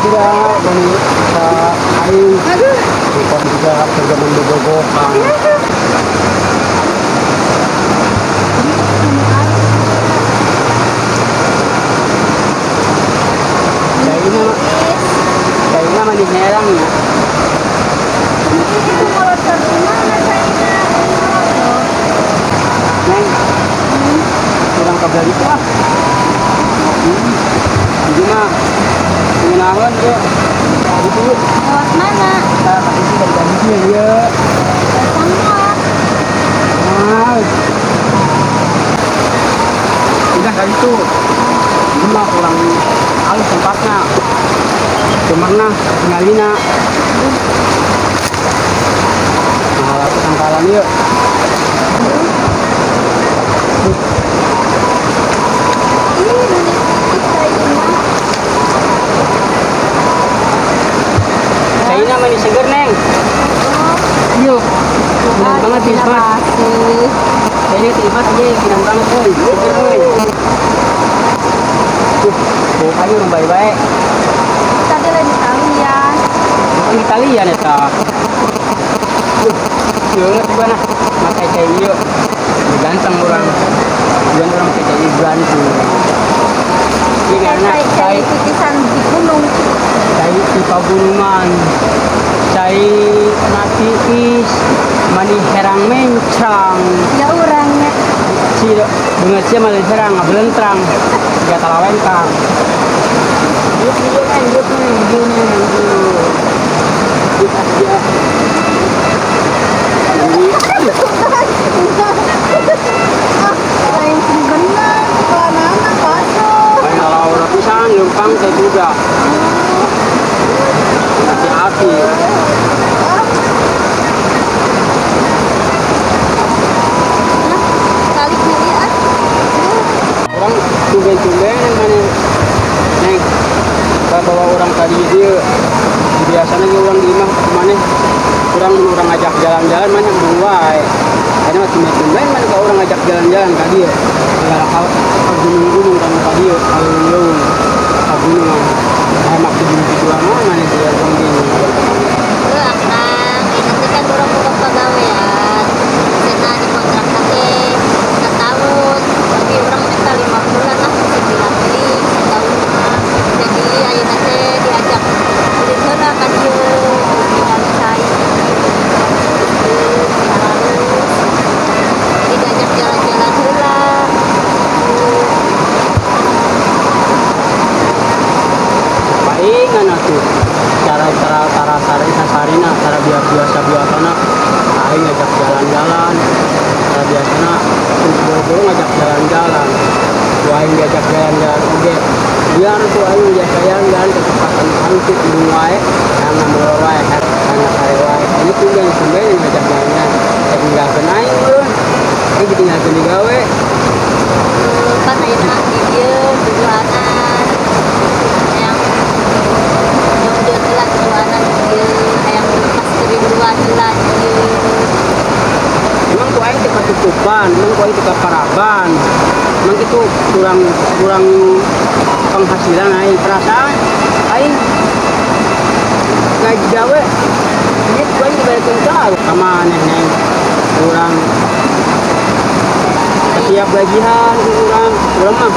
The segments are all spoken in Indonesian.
tidak dari aing bukan juga terjemahan bobogokan. Kayaknya manis merang ya. Itu kalau terjemah saya Neng, kurang kabar itu ah. Jadi mah pengenalan ya. Itu lewat mana? kita itu dari tadi ya. Sama. Ah. Udah kali itu. Ini mah kurang halus tempatnya. Kemana tinggalina. Nah, aku tangkalan yuk. Kayaknya manis seger, Neng. Yuk. Benar banget, Tismat. Kayaknya Tismat aja yang bilang banget, oi. Seger, oi. Tuh, ayo orang baik-baik. Tadi lagi Italian. Bukan Italian ya, ta. Yuk, gimana? Makai kayak yuk. Ganteng orang. Bukan orang kayak gantung. Ini karena Kayak titisan di gunung. cai di pagunungan, cai nasi is, mani herang mencang, Ya orangnya. si bunga sia mani herang ngabelentrang, tiga talawengkang. Yuk nih, yuk aja. Lain benar. Mana kosong. Kayak kalau orang pisang, lempang saya juga. Hati-hati. Kali kali ah. Orang tumben-tumben mana naik bawa orang tadi dia biasanya orang di rumah mana orang ngajak jalan-jalan mana buai karena tumben-tumben mana kalau orang ngajak jalan-jalan tadi ya segala hal gunung-gunung kamu tadi ya kalau gunungan saya maksud di lama mana dia orang gini Akang, ini kan orang buka pegawaian. Karena di kontrak nanti 4 tahun, tapi orang minta 5 bulan lah, 9 beli, setahun mah. Jadi ayo nanti diajak beli heula kan dia, tinggal saya. Jadi diajak jalan-jalan heula. palingan atuh cara sarina cara biasa-biasana aing ngajak jalan-jalan cara biasana buru-buru ngajak jalan-jalan aing ngajak jalan-jalan oge biar tuh aing biasa jalan ke tempat anu teh gunung wae yang namanya wae karena kare wae ini tumben ngajak jalan-jalan tinggalkeun aing meureun aing ditinggalkeun di gawe Kan ayo nak di dia, tujuanan. Yang udah telat tujuanan dia, yang pas kerinduan telat dia. emang tuh aing teh ketutupan emang tuh aing teh kaparaban emang itu kurang penghasilan aing perasaan aing gaji gawe duit gua aing dibayarkeun ka sama neng kurang setiap gajian kurang mah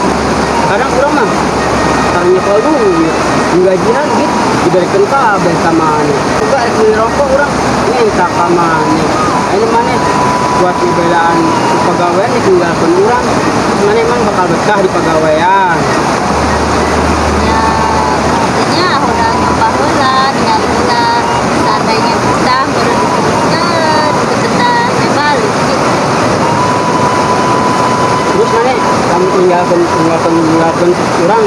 kadang kurang mah caranya kalau duit gajian gitu diberikan kabel sama neng juga beli rokok kurang minta sama neng ini mana buat pembelaan pegawaian ditinggalkan kurang mana emang bakal betah di pegawaian Ya, artinya udah nyoba heula, tinggal heula. Seandainya betah, baru diteruskan, betah, balik gitu. terus mana kamu tinggalkan kurang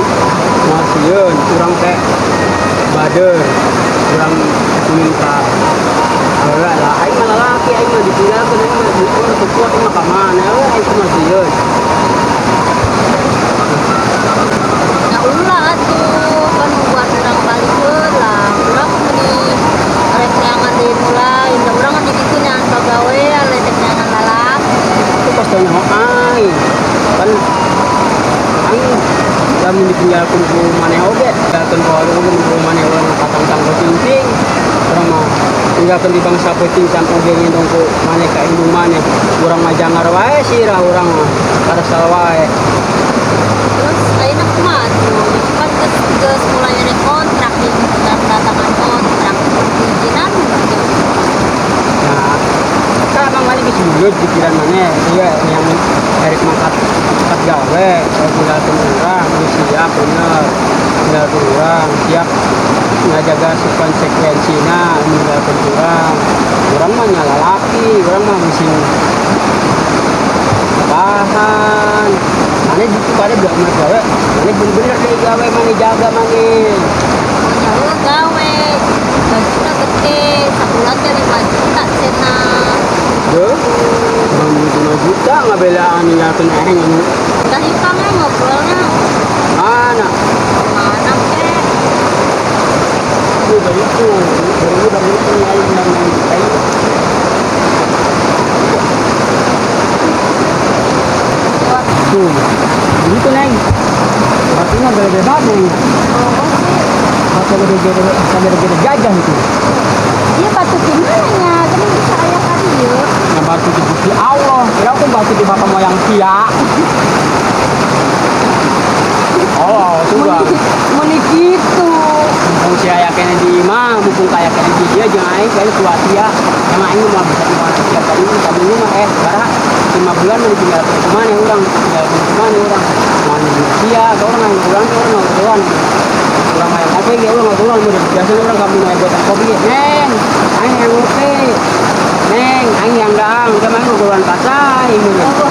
masieun kurang teh bader kurang minta lah lah aing mah lalaki aing mah ditinggalkeun aing mah kuat mah ka mana we aing mah sieun Ya ulah atuh, kan buat orang balik heula. Urang meni rek neangan deui mulai, indah urang kan dikitu neangan pagawean, lecek neangan lalaki. itu pas tanya aing kan aing mun ditinggalkeun ku maneh oge tinggalkeun ku ku maneh urang patang tanggo tingting urang mah tinggalkeun di bangsa peuting sampai oge ngendong ku maneh ka indung maneh urang mah jangar wae sirah urang mah karasal wae. Terus ayeuna kumaha tuh? Kan geus mulai ada kontrak nih, tanda tangan kontrak. Izinan gitu. Nah, kan abang mana bisa dulu pikiran mana iya yang Erik mangkat gawe tinggal orang siap bener tinggal orang siap ngajaga konsekuensinya tinggal orang mah nyala laki orang mah mesin bahan mana gitu pada bilang mas gawe mana bener-bener deh gawe mana jaga mana Pokoknya gawe, gajinya gede, sebulan jadi 5 juta cena. Duh, 5 juta nggak belaan ninggalkan ini Tadi kamu ngobrolnya mana mana kek? dari itu nyari kayu tuh gitu neng batunya gede banget neng batu gede gajah itu Iya batu gimana? Kan bisa ayah kali ya. yang batu di Gusti Allah kira aku batu di bapak moyang sia oh sudah Meni gitu. mumpung si ayah kena di imah mumpung kayak kena di dia jangan aing kali tua sia yang aing mah bisa di mana setiap kali ini kami rumah barah 5 bulan mau tinggal ke mana orang tinggal ke mana orang mana sia ke orang yang orang yang apa ya orang biasa orang kamu naik buat kopi neng aing yang ngopi neng aing yang daang udah main ngobrol kasar ini kata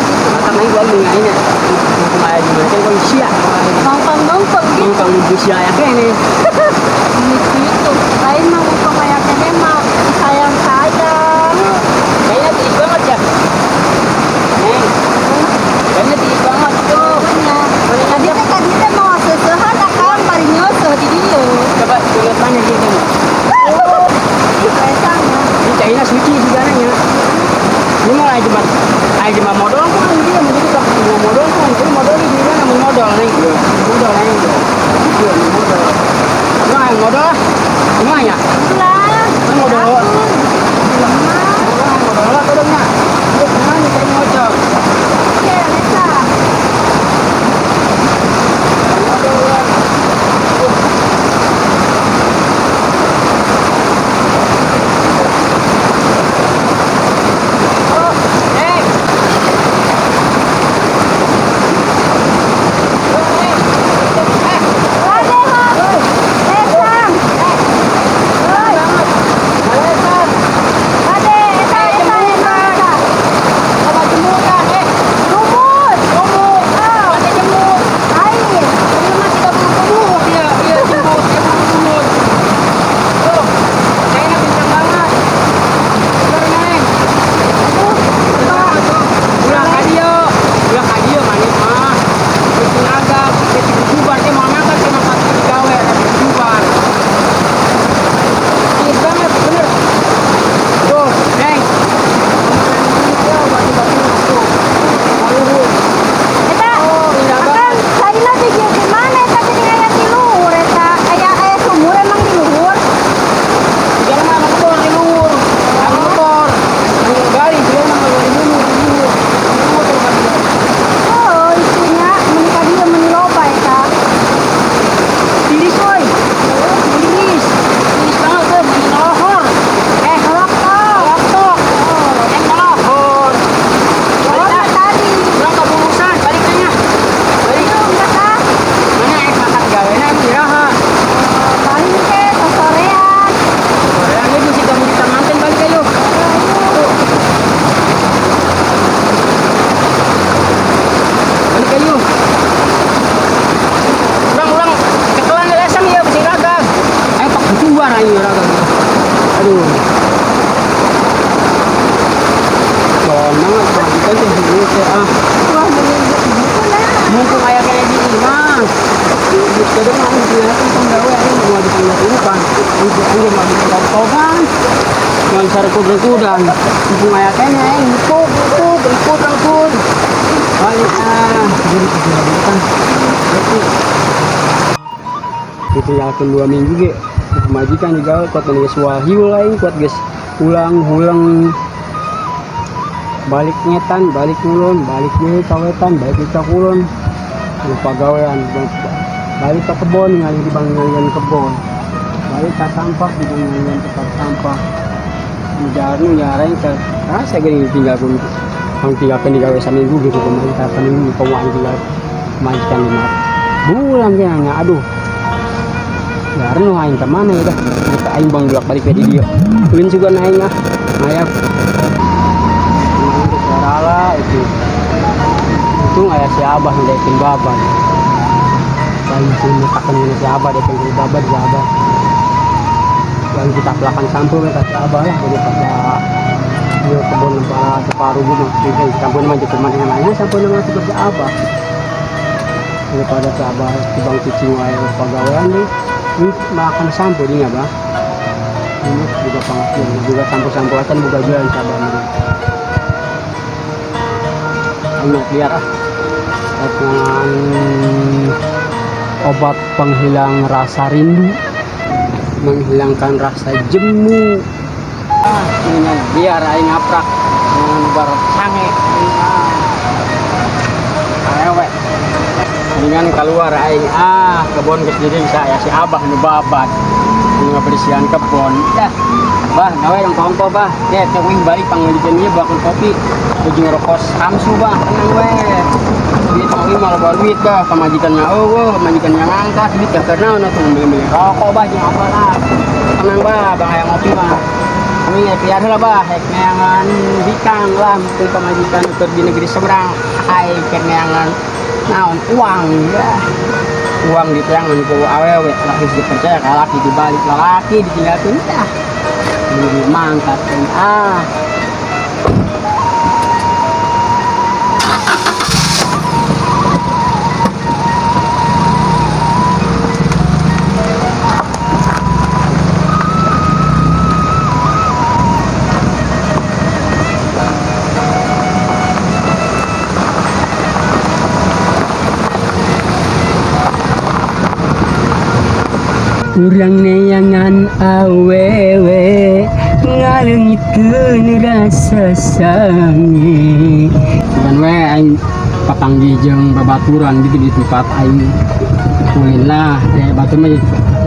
aing gua mengainnya mumpung ayah di mana kan sia Nongkrong gitu. nongkrong di sia ya kene Gitu. Lain mah ngomong kayak kene mah sayang. kayaknya tinggi banget ya neng kayaknya tinggi banget tuh Tadi teh mau sesehan akan bari nyoseh di dieu. coba lihat mana gitu Oh, kayak sana. ini kayaknya suci juga nanya ini mau aja cuma modal kan dia menjadi tak cuma modal kan itu modal di dia namun modal neng modal neng itu modal nah yang modal cuma ya Pulang. modal modal lah kodoknya itu mana kayak ngocok Oke, Lesa. Rengkudan, mumpung ayah kene, ikut. Banyak jadi kegiatan. ditinggalkan 2 minggu ge majikan juga kuat geus wahyu lain kuat geus ulang balik ngetan balik ngulon balik ge kawetan balik ka kulon lupa gawean balik ke kebon ngali di bangalian kebon balik ke sampah di bangalian tempat sampah jarnu nyarain ke saya gini tinggal pun ang tinggalkan di gawe seminggu gitu kemarin ka seminggu kawan tinggal majikan 5 bulan kayaknya aduh jarnu aing ke mana udah kita aing bang bolak balik ke dia ulin juga naik ngayak lah itu ayah si abah ngedekin baban bayi sini takkan si abah dekin baban si abah yang kita pelakan sampul mereka si abah lah jadi pada dia kebun para separuh gitu jadi sampul maju ke mana lainnya sampul nama si abah daripada si abah tibang cicing wae pegawaian nih ini makan sampul ini abah ini juga pangasian juga sampul akan buka jualan si abah ini anak lihat dengan obat penghilang rasa rindu menghilangkan rasa jemu ini biar aing ngaprak dengan barat sange awewe dengan keluar aing kebon geus jadi saya si abah nu babat ngabersihan kebon dah bah gawe dong kongko bah ya cewing balik panggilikeun ieu bakul kopi ujung rokos samsu bah tenang we duit mah malah bawa duit bah pamajikannya majikannya ngangkat duit ya karena ono tuh beli rokok bah jeung apa lah tenang bah bang aya ngopi mah kami ya piar heula bah hek neangan bikang lah mungkin pamajikan keur di negeri seberang ai keur neangan naon uang ya uang diteangan ku awewe laki dipercaya ka laki dibalik laki ditinggalkeun dah ini mangkat urang neangan awewe ngalengitkeun rasa sange dan we aing papanggi jeung babaturan gitu di tempat aing ulin lah batur mah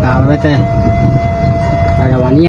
awewe teh kada wani